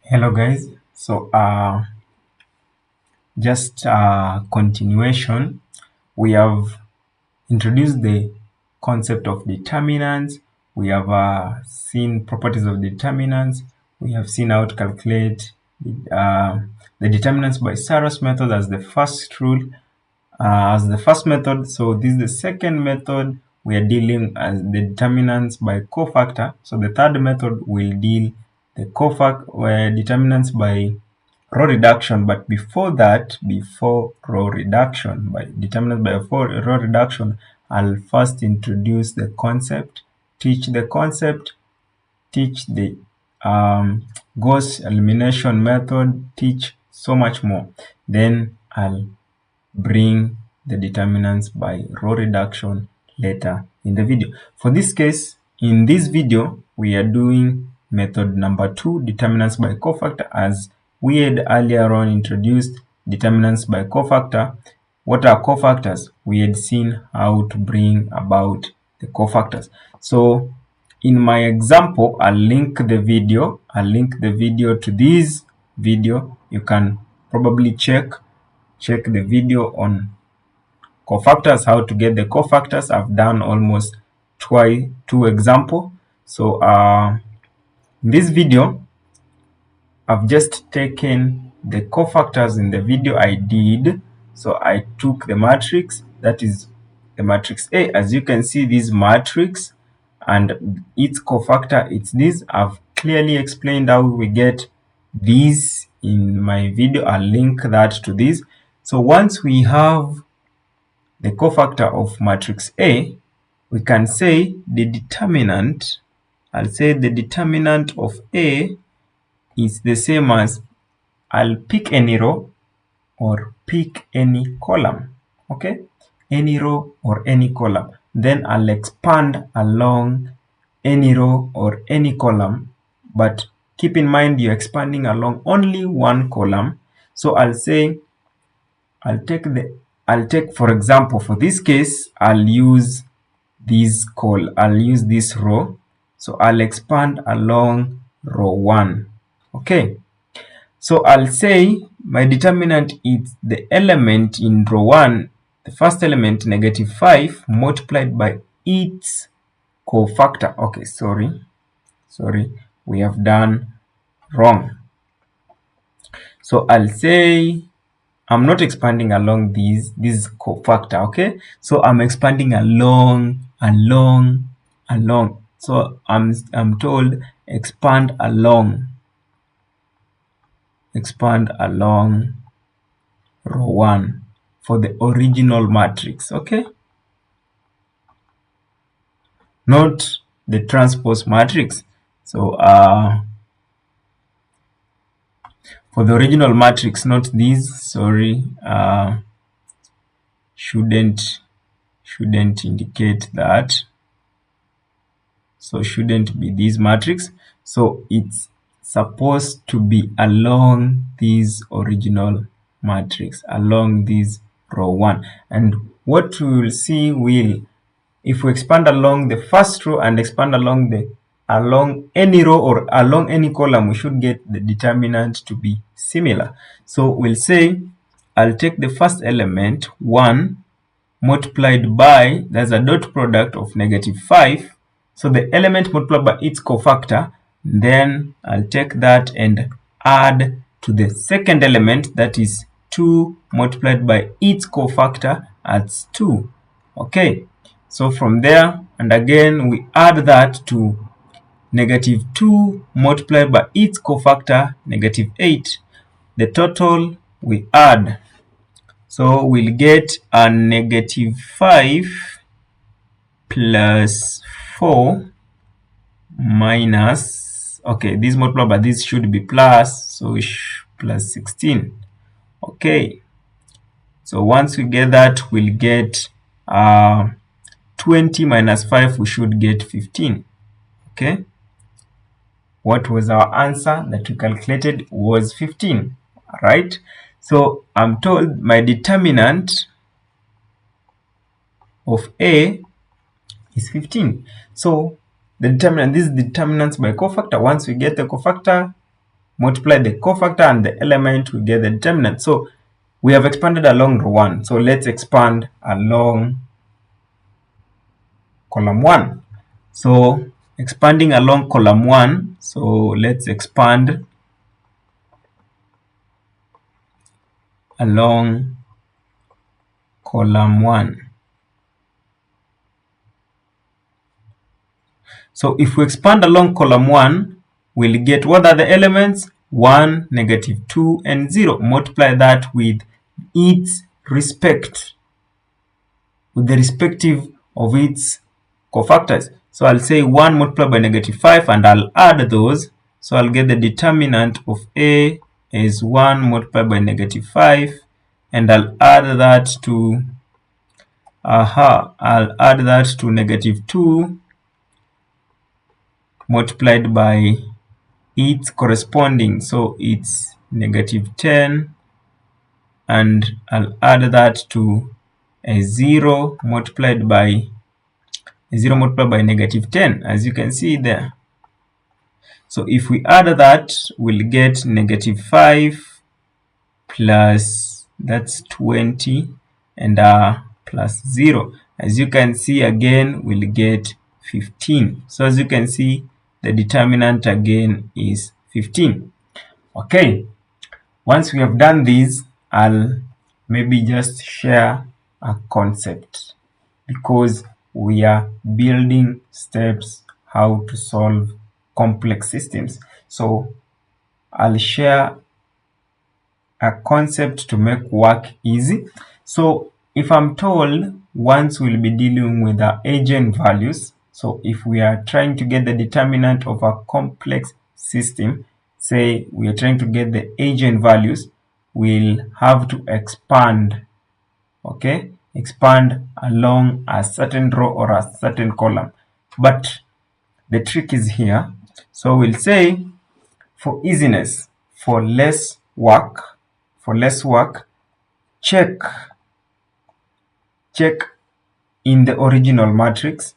Hello guys, so just continuation. We have introduced the concept of determinants. We have seen properties of determinants. We have seen how to calculate the determinants by Sarah's method as the first rule, as the first method. So this is the second method. We are dealing as the determinants by cofactor. So the third method will deal the determinants by row reduction. But before that, before row reduction, by determinants by row reduction, I'll first introduce the concept, teach the concept, teach the Gauss elimination method, teach so much more. Then I'll bring the determinants by row reduction later in the video. For this case, in this video, we are doing method number 2, determinants by cofactor, as we had earlier on introduced determinants by cofactor. What are cofactors? We had seen how to bring about the cofactors. So in my example, I'll link the video. To this video. You can probably check the video on cofactors, how to get the cofactors. I've done almost two examples. So in this video, I've just taken the cofactors in the video I did. So I took the matrix, that is the matrix A. As you can see, this matrix and its cofactor, it's this. I've clearly explained how we get these in my video. I'll link that to this. So once we have the cofactor of matrix A, we can say the determinant, I'll say the determinant of A is the same as, I'll pick any row or pick any column, okay? Any row or any column. Then I'll expand along any row or any column, but keep in mind you're expanding along only one column. So I'll say, I'll take, for example, for this case, I'll use this row. So I'll expand along row 1. Okay. So I'll say my determinant is the element in row 1, the first element, -5, multiplied by its cofactor. Okay, sorry, we have done wrong. So I'll say I'm not expanding along this cofactor, okay? So I'm expanding along. So I'm told expand along row 1 for the original matrix, okay? Not the transpose matrix. So for the original matrix, not these, sorry, shouldn't indicate that. So shouldn't be this matrix. So it's supposed to be along this original matrix, along this row 1. And what we will see if we expand along the first row and expand along any row or along any column, we should get the determinant to be similar. So we'll say I'll take the first element 1 multiplied by, there's a dot product of -5. So the element multiplied by its cofactor, then I'll take that and add to the second element, that is 2 multiplied by its cofactor, adds 2. Okay, so from there, and again we add that to -2 multiplied by its cofactor, -8. The total we add. So we'll get a -5 plus 4 minus, okay, this multiplied by this should be plus, so plus 16. Okay, so once we get that, we'll get 20 minus 5, we should get 15. Okay, what was our answer that we calculated? Was 15, right? So I'm told my determinant of A is 15. So the determinant, this is determinants by cofactor. Once we get the cofactor, multiply the cofactor and the element, we get the determinant. So we have expanded along row 1. So let's expand along column 1. So expanding along column 1, so let's expand along column 1. So if we expand along column 1, we'll get, what are the elements? 1, -2, and 0. Multiply that with its respect, with the respective of its cofactors. So I'll say 1 multiplied by -5 and I'll add those. So I'll get the determinant of A is 1 multiplied by -5 and I'll add that to -2 multiplied by its corresponding, so it's -10, and I'll add that to a 0 multiplied by -10, as you can see there. So if we add that, we'll get -5 plus, that's 20, and plus 0. As you can see again, we'll get 15. So as you can see, the determinant again is 15. Okay, once we have done this, I'll maybe just share a concept, because we are building steps how to solve complex systems. So I'll share a concept to make work easy. So if I'm told once we'll be dealing with the eigenvalues, so if we are trying to get the determinant of a complex system, say we are trying to get the eigenvalues, we'll have to expand, okay? Expand along a certain row or a certain column. But the trick is here. So we'll say, for easiness, for less work, check in the original matrix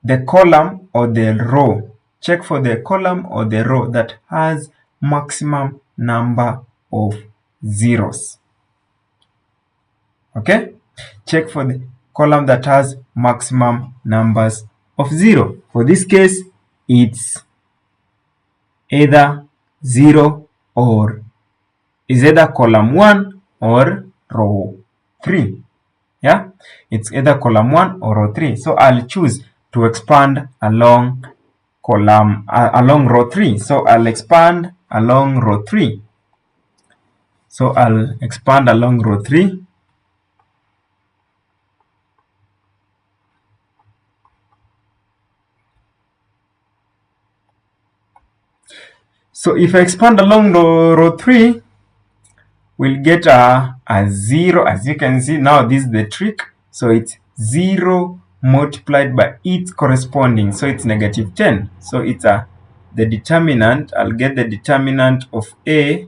the column or the row. Check for the column or the row that has maximum number of zeros. Okay? Check for the column that has maximum numbers of 0. For this case, it's either 0 or is either column 1 or row 3. Yeah, it's either column 1 or row 3. So I'll choose to expand along along row 3. So I'll expand along row 3. So I'll expand along row 3. So if I expand along row 3, we'll get a 0. As you can see, now this is the trick. So it's 0 multiplied by its corresponding. So it's -10. So it's the determinant. I'll get the determinant of A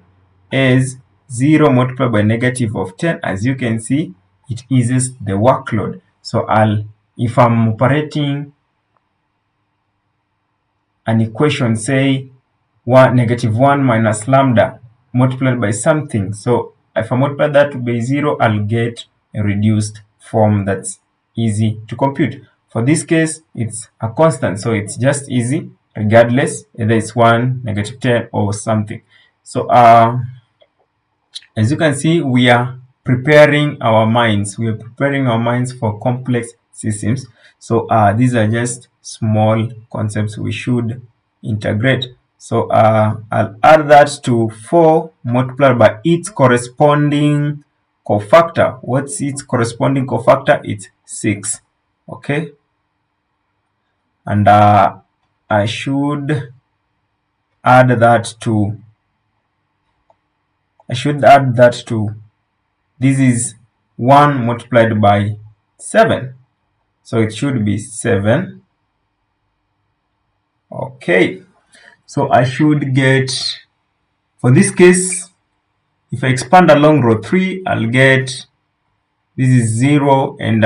as 0 multiplied by -10. As you can see, it eases the workload. So if I'm operating an equation, say -1 minus lambda multiplied by something. So if I multiply that by 0, I'll get a reduced form that's easy to compute. For this case, it's a constant, so it's just easy regardless, either it's 1, -10, or something. So as you can see, we are preparing our minds. We are preparing our minds for complex systems. So these are just small concepts we should integrate. So I'll add that to 4 multiplied by its corresponding cofactor. What's its corresponding cofactor? It's 6. Okay. And I should add that to this is 1 multiplied by 7. So it should be 7. Okay. So I should get, for this case, if I expand along row 3, I'll get, this is 0, and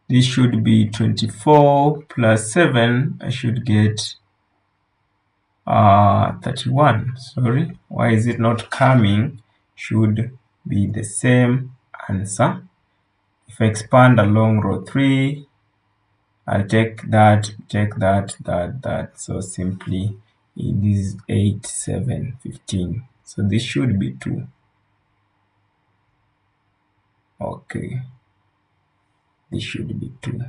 This should be 24 plus 7. I should get 31. Sorry, why is it not coming? Should be the same answer. If I expand along row 3, I'll take that, that. So simply it is 8, 7, 15. So this should be 2. Okay, this should be 2.